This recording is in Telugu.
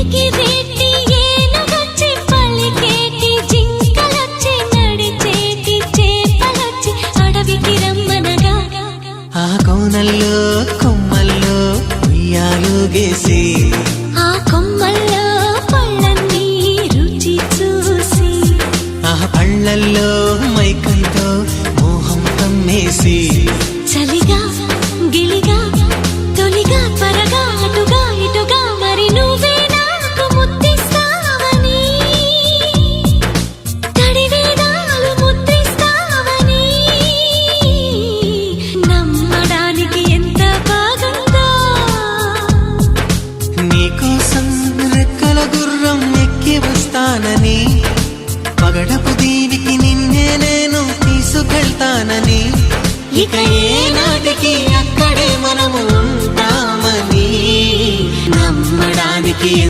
ఎగిరేటి ఏనుగొచ్చి పలికేటి జింకలొచ్చి నడిచేటి చేపలొచ్చి అడవికి రమ్మనగా ఆ కోనల్లో కొమ్మల్లో ఉయ్యాలుగేసి ఆ కొమ్మల్లో పళ్ళన్నీ రుచి చూసి ఆ పళ్ళల్లో మైకంతో మోహం కమ్మేసి చలిగా గిలిగా తొలిగా త్వరగా అటుగా ఇటుగా మరి నువ్వే నాకు ముద్దిస్తావని తడివేదాలు ముద్రిస్తావని నమ్మడానికి ఎంత బాగుందో నీకోసం రెక్కల గుర్రం ఎక్కి వస్తానని పగడపు దీవికి నిన్నే నేను తీసుకెళ్తానని ఇక ఏనాటికి అక్కడే మనము ఉంటామని నమ్మడానికి